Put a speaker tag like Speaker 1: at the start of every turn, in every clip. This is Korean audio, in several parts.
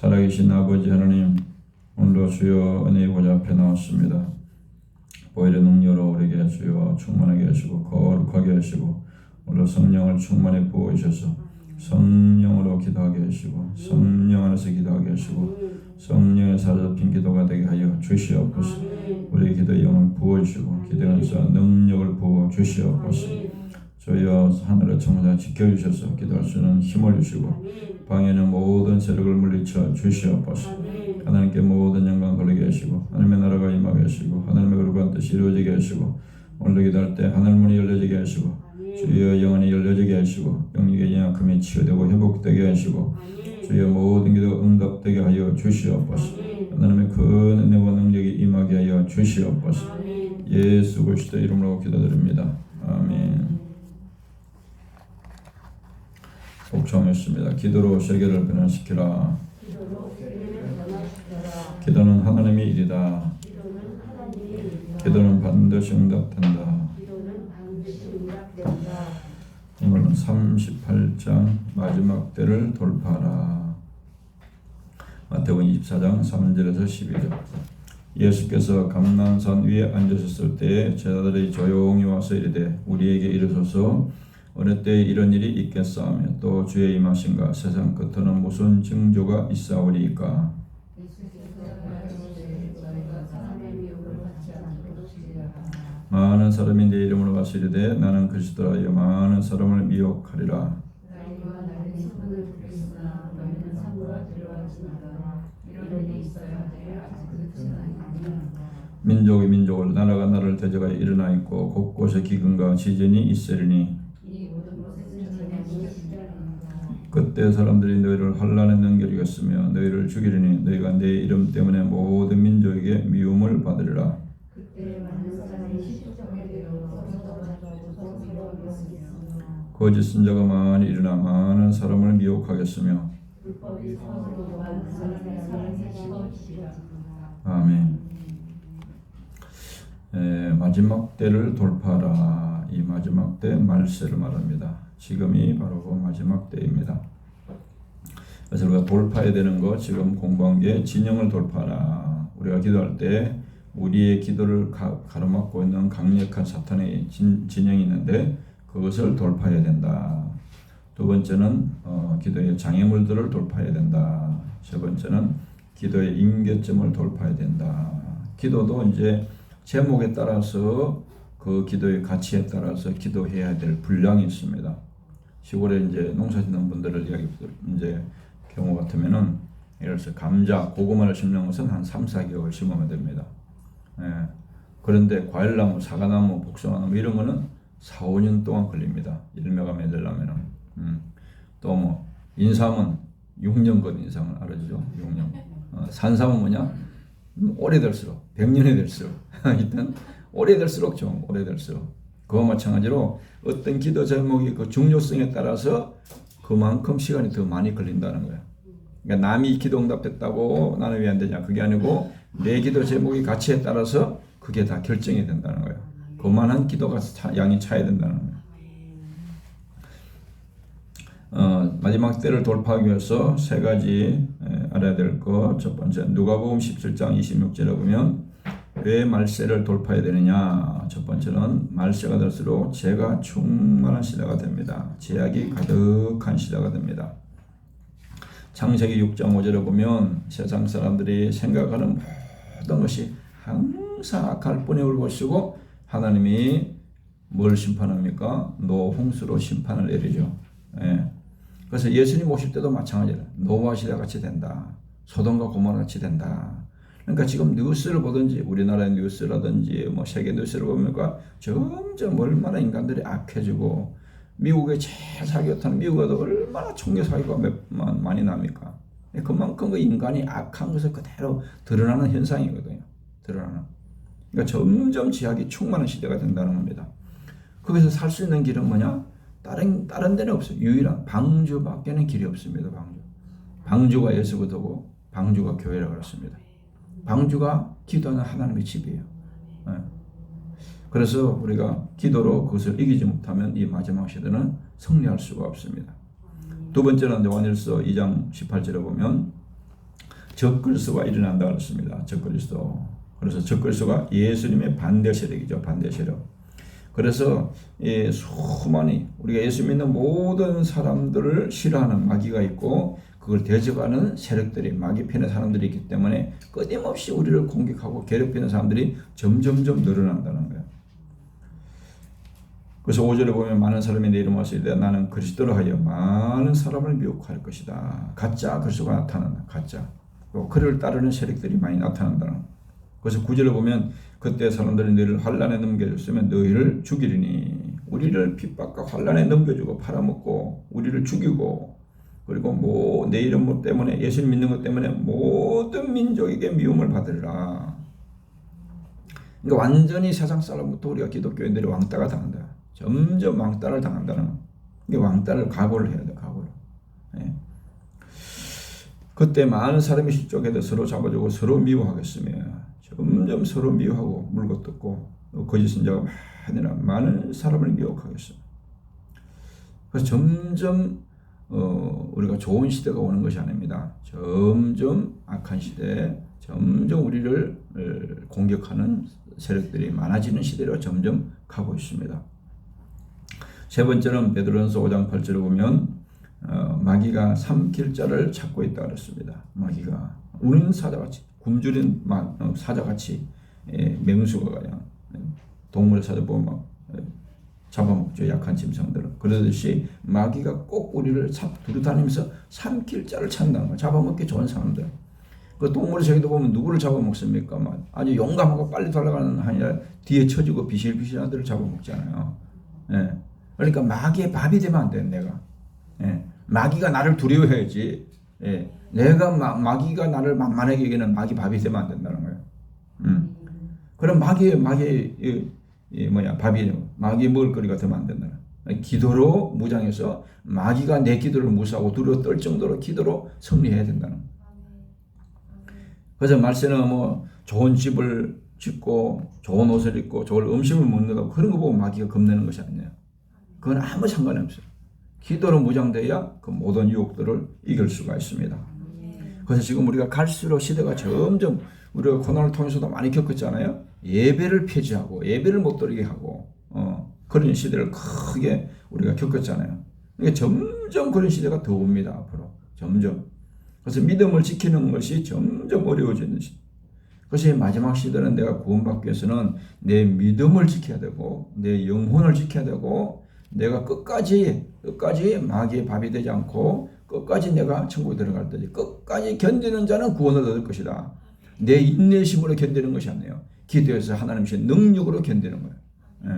Speaker 1: 살아계신 아버지 하나님, 오늘도 주여 은혜의 보좌 앞에 나왔습니다. 보혈의 능력으로 우리에게 주여 충만하게 하시고 거룩하게 하시고 오늘 성령을 충만히 부어주셔서 성령으로 기도하게 하시고 성령 안에서 기도하게 하시고 성령의 사로잡힌 기도가 되게 하여 주시옵소서. 우리의 기도의 영을 부어주시고 기도하면서 능력을 부어주시옵소서. 주여 하늘의 청사 지켜주셔서 기도할 수 있는 힘을 주시고 방해는 모든 세력을 물리쳐 주시옵소서. 하나님께 모든 영광 돌리게 하시고 하나님의 나라가 임하게 하시고 하나님의 거룩한 뜻이 이루어지게 하시고 오늘도 기도할 때 하늘문이 열려지게 하시고 주여 영혼이 열려지게 하시고 영육의 연약함이 치유되고 회복되게 하시고 주여 모든 기도 응답되게 하여 주시옵소서. 하나님의 큰 은혜와 능력이 임하게 하여 주시옵소서. 예수 그리스도의 이름으로 기도드립니다. 아멘. 복종했습니다. 기도로 세계를 변화시키라. 기도는 하나님의 일이다. 기도는 반드시 응답된다. 오늘은 38장 마지막 때를 돌파하라. 마태복음 24장 3절에서 12절. 예수께서 감난산 위에 앉으셨을 때에 제자들이 조용히 와서 이르되 우리에게 이르소서 어느 때에 이런 일이 있겠사오며 또 주의 임하신가 세상 끝에는 무슨 징조가 있사오리이까. 많은 사람이 내 이름으로 와서 이르되 나는 그리스도라 하여 많은 사람을 미혹하리라. 민족이 민족을 나라가 나라를 대적하여 일어나 있고 곳곳에 기근과 지진이 있으리니 그때 사람들이 너희를 환난에 넘겨주겠으며 너희를 죽이리니 너희가 내 이름 때문에 모든 민족에게 미움을 받으리라. 거짓 선자가 많이 일어나 많은 사람을 미혹하겠으며 아멘. 마지막 때를 돌파하라. 이 마지막 때 말세를 말합니다. 지금이 바로 그 마지막 때입니다. 그래서 우리가 돌파해야 되는 거 지금 공부한 게 진영을 돌파하라. 우리가 기도할 때 우리의 기도를 가로막고 있는 강력한 사탄의 진영이 있는데 그것을 돌파해야 된다. 두 번째는 기도의 장애물들을 돌파해야 된다. 세 번째는 기도의 임계점을 돌파해야 된다. 기도도 이제 제목에 따라서 그 기도의 가치에 따라서 기도해야 될 분량이 있습니다. 시골에 이제 농사짓는 분들을 이제 경우 같으면은 예를 들어서 감자, 고구마를 심는 것은 한 3-4개월 심으면 됩니다. 그런데 과일나무, 사과나무, 복숭아나무 이런 거는 4-5년 동안 걸립니다. 열매가 맺으려면은. 또 뭐 인삼은 6년건 인삼은 알아주죠? 6년. 산삼은 뭐냐? 오래될수록 100년이 될수록 일단 오래될수록 좀 오래될수록 그와 마찬가지로 어떤 기도 제목이 그 중요성에 따라서 그만큼 시간이 더 많이 걸린다는 거예요. 그러니까 남이 기도 응답됐다고 나는 왜 안 되냐 그게 아니고 내 기도 제목이 가치에 따라서 그게 다 결정이 된다는 거예요. 그만한 기도가 양이 차야 된다는 거예요. 마지막 때를 돌파하기 위해서 세 가지 알아야 될 것. 첫 번째 누가복음 17장 26절에 보면 왜 말세를 돌파해야 되느냐. 첫 번째는 말세가 될수록 죄가 충만한 시대가 됩니다. 죄악이 가득한 시대가 됩니다. 창세기 6장 5절에 보면 세상 사람들이 생각하는 모든 것이 항상 악할 뿐이 것이고 하나님이 뭘 심판합니까? 노홍수로 심판을 내리죠. 그래서 예수님 오실 때도 마찬가지예요. 노아 시대 같이 된다. 소돔과 고모라 같이 된다. 그러니까 지금 뉴스를 보든지 우리나라의 뉴스라든지 뭐 세계 뉴스를 보니까 점점 얼마나 인간들이 악해지고 미국의 제일 사기였던 미국에도 얼마나 총기 사기가 많이 납니까? 그만큼 그 인간이 악한 것을 그대로 드러나는 현상이거든요. 드러나는. 그러니까 점점 지약이 충만한 시대가 된다는 겁니다. 거기서 살 수 있는 길은 뭐냐? 다른 데는 없어요. 유일한 방주밖에는 길이 없습니다. 방주가 예수거든요. 방주가 교회라고 그랬습니다. 방주가 기도하는 하나님의 집이에요. 그래서 우리가 기도로 그것을 이기지 못하면 이 마지막 시대는 승리할 수가 없습니다. 두 번째는 요한일서 2장 18절에 보면 적그리스도가 일어난다 그랬습니다. 적그리스도. 그래서 적그리스도가 예수님의 반대 세력이죠. 반대 세력. 그래서 수많이 우리가 예수 믿는 모든 사람들을 싫어하는 마귀가 있고 그걸 대적하는 세력들이 마귀 편의 사람들이 있기 때문에 끊임없이 우리를 공격하고 괴롭히는 사람들이 점점점 늘어난다는 거예요. 그래서 5절에 보면 많은 사람이 내 이름을 쓰되 나는 그리스도로 하여 많은 사람을 미혹할 것이다. 가짜 그리스도가 나타난다. 가짜. 또 그를 따르는 세력들이 많이 나타난다는 거예요. 그래서 9절에 보면 그때 사람들이 너희를 환난에 넘겨줬으면 너희를 죽이리니 우리를 핍박과 환난에 넘겨주고 팔아먹고 우리를 죽이고 그리고 뭐 내 이름 때문에 예수를 믿는 것 때문에 모든 민족에게 미움을 받으리라. 그러니까 완전히 세상 사람부터 우리가 기독교인들이 왕따가 당한다. 점점 왕따를 당한다는 거예요. 이게 왕따를 각오를 해야 돼. 각오를. 예. 그때 많은 사람이 실족해서 서로 잡아주고 서로 미워하겠으며 점점 서로 미워하고 물거뜯고 거짓 선자가 많은 사람을 미혹하겠어. 그래서 점점 우리가 좋은 시대가 오는 것이 아닙니다. 점점 악한 시대, 점점 우리를 공격하는 세력들이 많아지는 시대로 점점 가고 있습니다. 세 번째는 베드로전서 5장 8절에 보면 마귀가 삼킬 자를 찾고 있다 그랬습니다. 마귀가 우는 사자같이 굶주린 사자같이 맹수가 그냥 동물의 사자 보면 막 잡아먹죠. 약한 짐승들은. 그러듯이 마귀가 꼭 우리를 두루다니면서 삼킬 자를 찾는다는 거예요. 잡아먹기 좋은 사람들. 그 동물의 세계도 보면 누구를 잡아먹습니까? 아주 용감하고 빨리 돌아가는 아니라 뒤에 처지고 비실비실한 들을 잡아먹잖아요. 예. 그러니까 마귀의 밥이 되면 안 돼, 내가. 예. 마귀가 나를 두려워해야지. 예. 내가 마귀가 나를 만만하게 여기는 마귀 밥이 되면 안 된다는 거예요. 그럼 마귀의 밥이 마귀의 먹을거리가 되면 안 된다는 거예요. 기도로 무장해서 마귀가 내 기도를 무시하고 두려워 떨 정도로 기도로 승리해야 된다는 거예요. 그래서 말세는 뭐 좋은 집을 짓고 좋은 옷을 입고 좋은 음식을 먹는다고 그런 거 보고 마귀가 겁내는 것이 아니에요. 그건 아무 상관이 없어요. 기도로 무장돼야 그 모든 유혹들을 이길 수가 있습니다. 그래서 지금 우리가 갈수록 시대가 점점 우리가 고난을 통해서도 많이 겪었잖아요. 예배를 폐지하고 예배를 못 드리게 하고 그런 시대를 크게 우리가 겪었잖아요. 그러니까 점점 그런 시대가 더 옵니다. 앞으로 점점. 그래서 믿음을 지키는 것이 점점 어려워지는 시대. 그래서 마지막 시대는 내가 구원받기 위해서는 내 믿음을 지켜야 되고 내 영혼을 지켜야 되고 내가 끝까지 마귀의 밥이 되지 않고 끝까지 내가 천국에 들어갈 때지 끝까지 견디는 자는 구원을 얻을 것이다. 내 인내심으로 견디는 것이 아니에요. 기도해서 하나님의 능력으로 견디는 거예요. 예.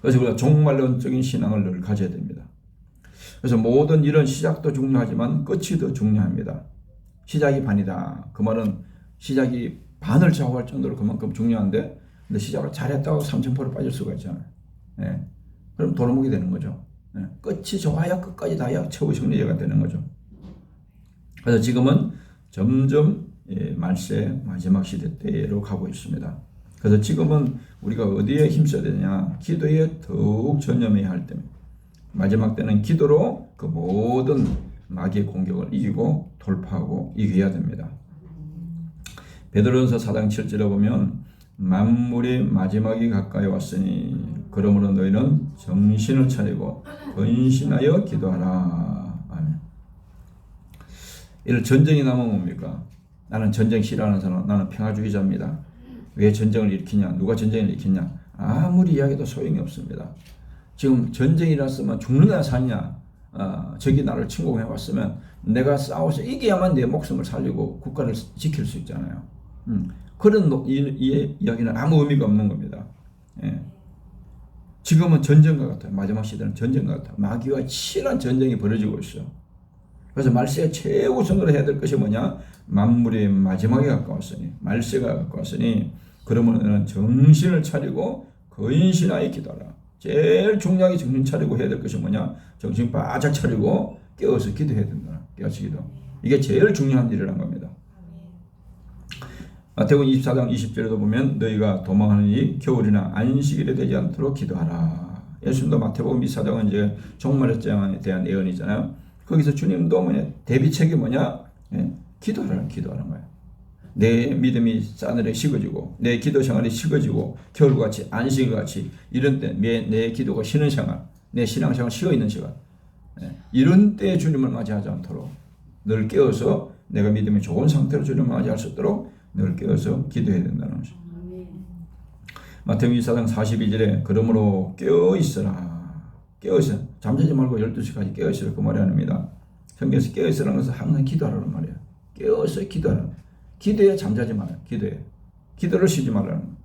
Speaker 1: 그래서 우리가 종말론적인 신앙을 늘 가져야 됩니다. 그래서 모든 일은 시작도 중요하지만 끝이 더 중요합니다. 시작이 반이다. 그 말은 시작이 반을 좌우할 정도로 그만큼 중요한데 근데 시작을 잘했다고 3000% 빠질 수가 있잖아요. 예. 그럼 도루묵이 되는 거죠. 예. 끝이 좋아야 끝까지 다야 최후 승리자가 되는 거죠. 그래서 지금은 점점 말세 마지막 시대 때로 가고 있습니다. 그래서 지금은 우리가 어디에 힘써야 되냐? 기도에 더욱 전념해야 할 때입니다. 마지막 때는 기도로 그 모든 마귀의 공격을 이기고 돌파하고 이겨야 됩니다. 베드로전서 4장 7절에 보면 만물이 마지막이 가까이 왔으니 그러므로 너희는 정신을 차리고 근신하여 기도하라. 아멘. 이를 전쟁이 나면 뭡니까? 나는 전쟁 싫어하는 사람, 나는 평화주의자입니다. 왜 전쟁을 일으키냐? 누가 전쟁을 일으키냐? 아무리 이야기해도 소용이 없습니다. 지금 전쟁이 일어났으면 죽느냐 사느냐 적이 나를 침공해 왔으면 내가 싸워서 이겨야만 내 목숨을 살리고 국가를 지킬 수 있잖아요. 그런 이야기는 아무 의미가 없는 겁니다. 예. 지금은 전쟁과 같아요. 마지막 시대는 전쟁과 같아요. 마귀와 치열한 전쟁이 벌어지고 있어요. 그래서 말세에 최우선으로 해야 될 것이 뭐냐? 만물이 마지막에 가까웠으니 말세가 가까웠으니 그러면 정신을 차리고 근신하여 기도하라. 제일 중요하게 정신 차리고 해야 될 것이 뭐냐? 정신 바짝 차리고 깨어서 기도해야 된다. 깨어서 기도. 이게 제일 중요한 일이라는 겁니다. 마태복음 24장 20절에도 보면 너희가 도망하는 이 겨울이나 안식일에 되지 않도록 기도하라. 예수님도 마태복음 24장은 이제 종말의 재앙에 대한 예언이잖아요. 거기서 주님도 뭐냐? 대비책이 뭐냐? 예? 기도하는 거예요. 내 믿음이 싸늘해 식어지고 내 기도 생활이 식어지고 겨울같이 안식일같이 이런 때 내 기도가 쉬는 생활, 내 신앙생활 쉬어있는 시간, 이런 때 주님을 맞이하지 않도록 늘 깨어서 내가 믿음이 좋은 상태로 주님을 맞이할 수 있도록 늘 깨어서 기도해야 된다는 것이죠. 마태복음 24장 42절에 그러므로 깨어있어라. 깨어있어. 잠자지 말고 12시까지 깨어있으라 그 말이 아닙니다. 성경에서 깨어있으라는 것은 항상 기도하라는 말이에요. 깨어서 기도하라. 기도에 잠자지 마라. 기도를 쉬지 말라는 거예요.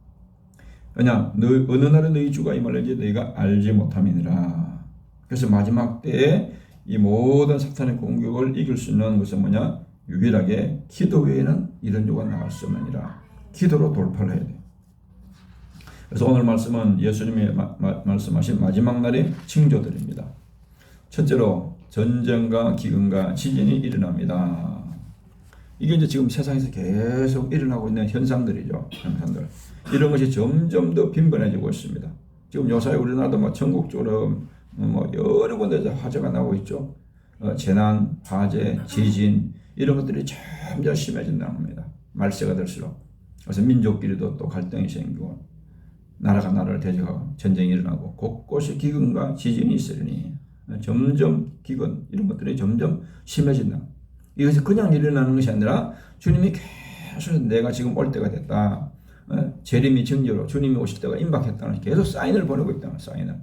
Speaker 1: 왜냐 어느 날에 너희 주가 임할는지 너희가 알지 못함이니라. 그래서 마지막 때에 이 모든 사탄의 공격을 이길 수 있는 것은 뭐냐? 유일하게 기도 외에는 이런 유가 나갈 수 없느니라. 기도로 돌파를 해야 돼요. 그래서 오늘 말씀은 예수님이 말씀하신 마지막 날의 징조들입니다. 첫째로 전쟁과 기근과 지진이 일어납니다. 이게 이제 지금 세상에서 계속 일어나고 있는 현상들이죠. 현상들. 이런 것이 점점 더 빈번해지고 있습니다. 지금 요사이 우리나라도 뭐 전국적으로 뭐 여러 군데서 화재가 나고 있죠. 재난, 화재, 지진 이런 것들이 점점 심해진다는 겁니다. 말세가 될수록. 그래서 민족끼리도 또 갈등이 생기고 나라가 나라를 대적하고 전쟁이 일어나고 곳곳에 기근과 지진이 있으니 점점 기근 이런 것들이 점점 심해진다. 이것이 그냥 일어나는 것이 아니라 주님이 계속 내가 지금 올 때가 됐다. 재림이 징조로 주님이 오실 때가 임박했다는 계속 사인을 보내고 있다는 사인을.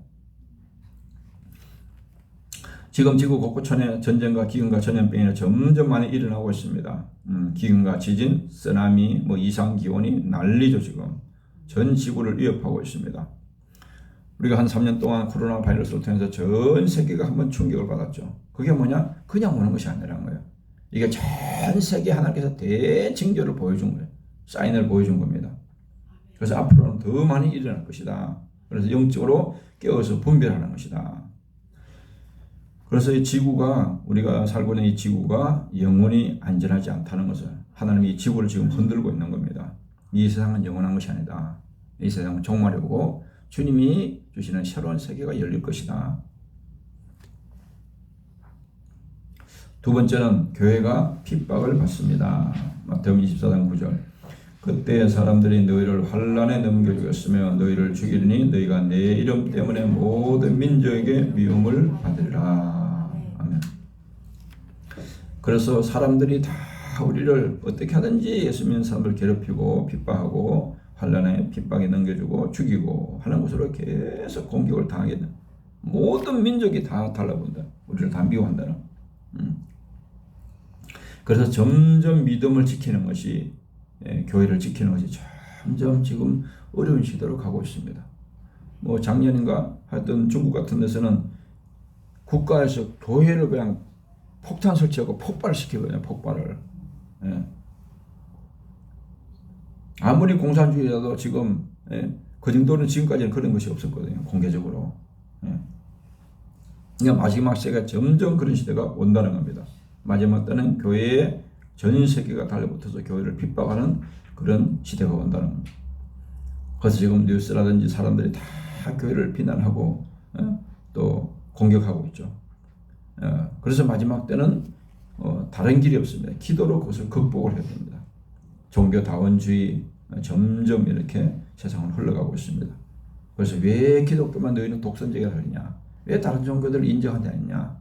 Speaker 1: 지금 지구 곳곳에 전쟁과 기근과 전염병이 점점 많이 일어나고 있습니다. 기근과 지진, 쓰나미, 뭐 이상기온이 난리죠. 지금 전 지구를 위협하고 있습니다. 우리가 한 3년 동안 코로나 바이러스를 통해서 전 세계가 한번 충격을 받았죠. 그게 뭐냐? 그냥 오는 것이 아니라는 거예요. 이게 전 세계 하나님께서 대징조를 보여준 거예요. 사인을 보여준 겁니다. 그래서 앞으로는 더 많이 일어날 것이다. 그래서 영적으로 깨어서 분별하는 것이다. 그래서 이 지구가 우리가 살고 있는 이 지구가 영원히 안전하지 않다는 것을 하나님이 이 지구를 지금 흔들고 있는 겁니다. 이 세상은 영원한 것이 아니다. 이 세상은 종말이 오고 주님이 주시는 새로운 세계가 열릴 것이다. 두 번째는 교회가 핍박을 받습니다. 마태복음 24장 9절. 그때 사람들이 너희를 환난에 넘겨주겠으며 너희를 죽이리니 너희가 내 이름 때문에 모든 민족에게 미움을 받으리라. 아멘. 그래서 사람들이 다 우리를 어떻게 하든지 예수 믿는 사람을 괴롭히고 핍박하고 환난에 핍박에 넘겨주고 죽이고 하는 것으로 계속 공격을 당하게 된다. 모든 민족이 다 달라본다. 우리를 다 미워한다는. 그래서 점점 믿음을 지키는 것이 교회를 지키는 것이 점점 지금 어려운 시대로 가고 있습니다. 뭐 작년인가 하여튼 중국 같은 데서는 국가에서 교회를 그냥 폭탄 설치하고 폭발시키거든요. 폭발을. 아무리 공산주의라도 지금 그 정도는 지금까지는 그런 것이 없었거든요. 공개적으로. 그러니까 마지막 시대가 점점 그런 시대가 온다는 겁니다. 마지막 때는 교회에 전 세계가 달라붙어서 교회를 핍박하는 그런 시대가 온다는 겁니다. 그래서 지금 뉴스라든지 사람들이 다 교회를 비난하고 또 공격하고 있죠. 그래서 마지막 때는 다른 길이 없습니다. 기도로 그것을 극복을 해야 됩니다. 종교다원주의 점점 이렇게 세상을 흘러가고 있습니다. 그래서 왜 기독교만 너희는 독선적이라 하느냐? 왜 다른 종교들을 인정하지 않느냐?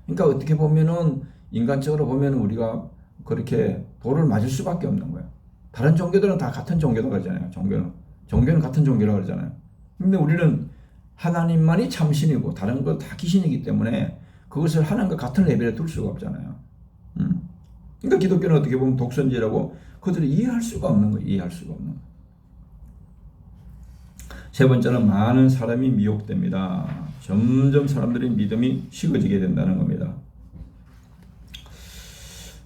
Speaker 1: 그러니까 어떻게 보면은 인간적으로 보면 우리가 그렇게 돌을 맞을 수밖에 없는 거예요. 다른 종교들은 다 같은 종교라고 그러잖아요. 종교는 같은 종교라고 그러잖아요. 근데 우리는 하나님만이 참신이고 다른 거 다 귀신이기 때문에 그것을 하나님과 같은 레벨에 둘 수가 없잖아요. 그러니까 기독교는 어떻게 보면 독선지라고 그들이 이해할 수가 없는 거예요. 이해할 수가 없는 거예요. 세 번째는 많은 사람이 미혹됩니다. 점점 사람들의 믿음이 식어지게 된다는 겁니다.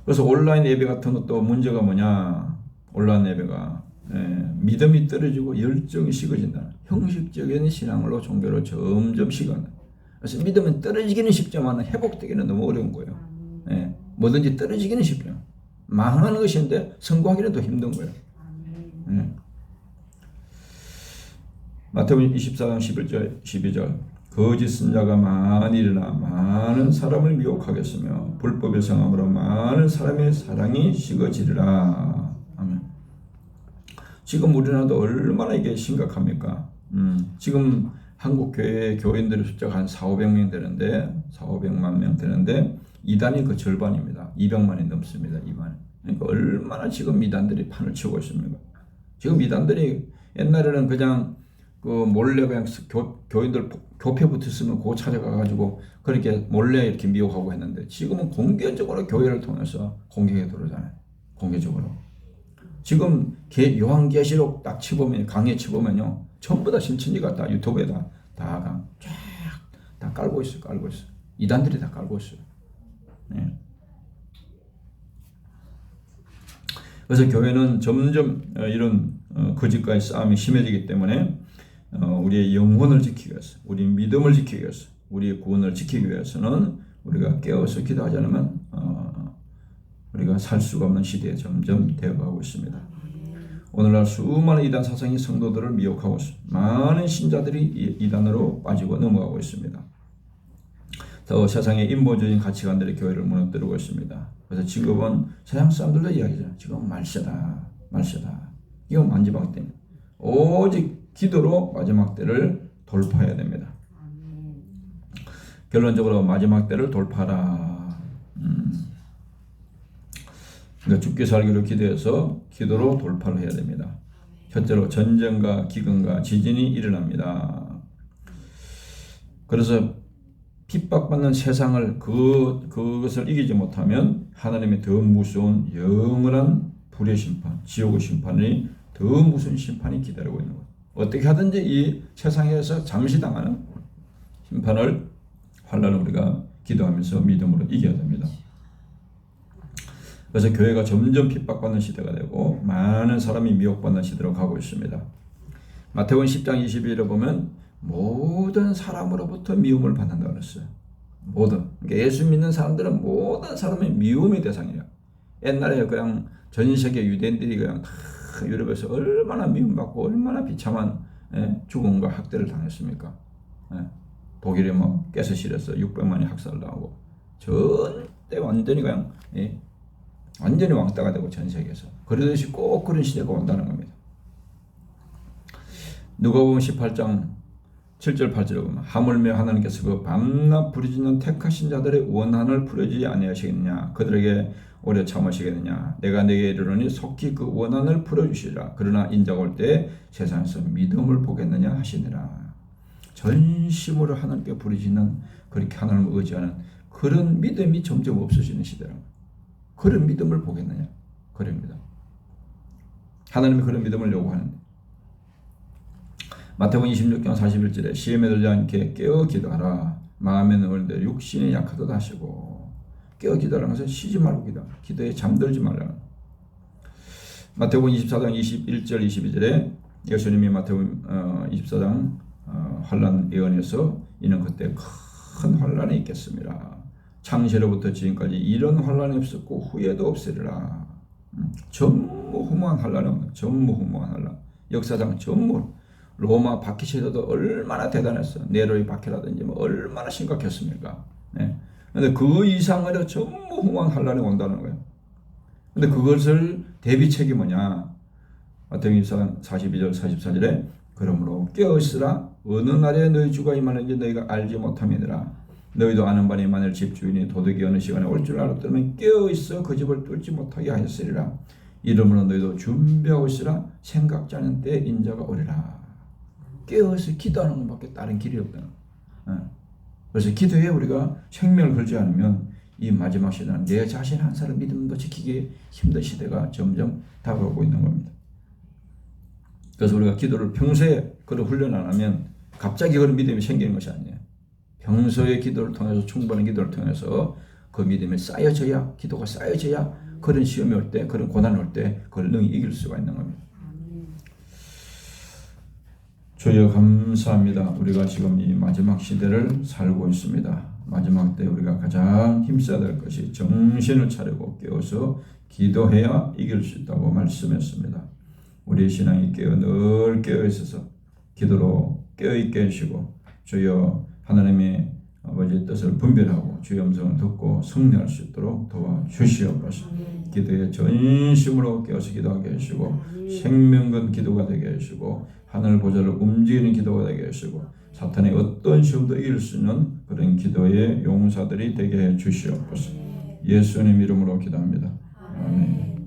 Speaker 1: 그래서 온라인 예배 같은 것도 문제가 뭐냐? 온라인 예배가 믿음이 떨어지고 열정이 식어진다. 형식적인 신앙으로 종교로 점점 식어간다. 그래서 믿음은 떨어지기는 쉽지만 회복되기는 너무 어려운 거예요. 뭐든지 떨어지기는 쉽죠. 망하는 것인데 성공하기는 더 힘든 거예요. 마태복음 24장 11절 12절. 거짓 선자가 많이 일어나 많은 사람을 미혹하겠으며 불법의 성함으로 많은 사람의 사랑이 식어지리라. 아멘. 지금 우리나라도 얼마나 이게 심각합니까? 지금 한국 교인들의 숫자가 한 4,500명 되는데 4,500만 명 되는데 이단이 그 절반입니다. 200만이 넘습니다. 이단. 그러니까 얼마나 지금 이단들이 판을 치고 있습니까? 지금 이단들이 옛날에는 그냥 그 몰래 그냥 교인들 교패 붙었으면 그거 찾아가가지고 그렇게 몰래 이렇게 미혹하고 했는데 지금은 공개적으로 교회를 통해서 공격에 들어오잖아요. 공개적으로. 지금 요한계시록 딱 치보면 강의 치보면요 전부 다 신천지가 다 유튜브에다 다 깔고 있어요. 이단들이 다 깔고 있어요. 네. 그래서 교회는 점점 이런 거짓과의 싸움이 심해지기 때문에 우리의 영혼을 지키기 위해서, 우리 믿음을 지키기 위해서, 우리의 구원을 지키기 위해서는 우리가 깨어서 기도하지 않으면 우리가 살 수가 없는 시대에 점점 되어가고 있습니다. 오늘날 수많은 이단 사상이 성도들을 미혹하고 있습니다. 많은 신자들이 이단으로 빠지고 넘어가고 있습니다. 더 세상의 인본주의적인 가치관들이 교회를 무너뜨리고 있습니다. 그래서 지금은 서양 사람들도 이야기죠. 지금 말세다. 이거 마지막 때입니다. 오직 기도로 마지막 때를 돌파해야 됩니다. 결론적으로 마지막 때를 돌파하라. 그러니까 죽기 살기로 기도해서 기도로 돌파를 해야 됩니다. 첫째로 전쟁과 기근과 지진이 일어납니다. 그래서 핍박받는 세상을 그것을 이기지 못하면 하나님의 더 무서운 영원한 불의 심판, 지옥의 심판이 더 무서운 심판이 기다리고 있는 거예요. 어떻게 하든지 이 세상에서 잠시 당하는 환난을 우리가 기도하면서 믿음으로 이겨야 됩니다. 그래서 교회가 점점 핍박받는 시대가 되고 많은 사람이 미혹받는 시대로 가고 있습니다. 마태복음 10장 22절에 보면 모든 사람으로부터 미움을 받는다고 그랬어요. 모든. 그러니까 예수 믿는 사람들은 모든 사람의 미움의 대상이에요. 옛날에 그냥 전 세계 유대인들이 그냥 유럽에서 얼마나 미움받고 얼마나 비참한 죽음과 학대를 당했습니까? 독일이 뭐 가스실에서 600만이 학살당하고 전때 완전히 그냥 완전히 왕따가 되고 전 세계에서 그러듯이 꼭 그런 시대가 온다는 겁니다. 누가복음 18장 7절 8절에 보면 하물며 하나님께서 그 밤낮 부르짖는 택하신 자들의 원한을 풀어주지 아니하시겠느냐 그들에게 오래 참으시겠느냐 내가 내게 이르노니 속히 그 원한을 풀어주시리라 그러나 인자가 올 때 세상에서 믿음을 보겠느냐 하시니라. 전심으로 하나님께 부르짖는 그렇게 하나님을 의지하는 그런 믿음이 점점 없어지는 시대라. 그런 믿음을 보겠느냐 그럽니다. 하나님이 그런 믿음을 요구하는데 마태복음 26장 41절에 시험에 들지 않게 깨어 기도하라. 마음에 넣을때 육신이 약하도다 하시고 깨어 기도하라는 것은 쉬지 말고 기도에 잠들지 말라는. 마태복음 24장 21절 22절에 예수님이 마태복음 24장 환난 예언에서 이는 그때 큰 환난이 있겠습니다. 창세로부터 지금까지 이런 환난이 없었고 후에도 없으리라. 전무후무한 환난이 없는 전무후무한 환난. 역사상 전무 로마 박해시대도 얼마나 대단했어. 네로의 박해라든지 뭐 얼마나 심각했습니까? 근데 그 이상으로 전무후무한 환난이 온다는 거예요. 근데 그것을 대비책이 뭐냐? 마태복음 42절 44절에 그러므로 깨어있으라 어느 날에 너희 주가 임하는지 너희가 알지 못함이니라. 너희도 아는 바니 만일 집주인이 도둑이 어느 시간에 올 줄 알았더면 깨어있어 그 집을 뚫지 못하게 하였으리라. 이러므로 너희도 준비하고 있으라. 생각지 않은 때에 인자가 오리라. 깨어서 기도하는 것밖에 다른 길이 없다는 거예요. 그래서 기도에 우리가 생명을 걸지 않으면 이 마지막 시대는 내 자신 한 사람 믿음도 지키기 힘든 시대가 점점 다가오고 있는 겁니다. 그래서 우리가 기도를 평소에 그런 훈련 안 하면 갑자기 그런 믿음이 생기는 것이 아니에요. 평소의 기도를 통해서 충분한 기도를 통해서 그 믿음이 쌓여져야 기도가 쌓여져야 그런 시험이 올 때 그런 고난이 올 때 그걸 능히 이길 수가 있는 겁니다. 주여 감사합니다. 우리가 지금 이 마지막 시대를 살고 있습니다. 마지막 때 우리가 가장 힘써야 될 것이 정신을 차리고 깨어서 기도해야 이길 수 있다고 말씀했습니다. 우리의 신앙이 늘 깨어 있어서 기도로 깨어있게 해주시고 주여 하나님의 아버지의 뜻을 분별하고 주의 음성을 듣고 승리할 수 있도록 도와주시옵소서. 기도에 전심으로 깨어서 기도하게 하시고 생명건 기도가 되게 하시고 하늘 보좌를 움직이는 기도가 되게 하시고 사탄의 어떤 시험도 이길 수 있는 그런 기도의 용사들이 되게 해 주시옵소서. 예수님 이름으로 기도합니다. 아멘.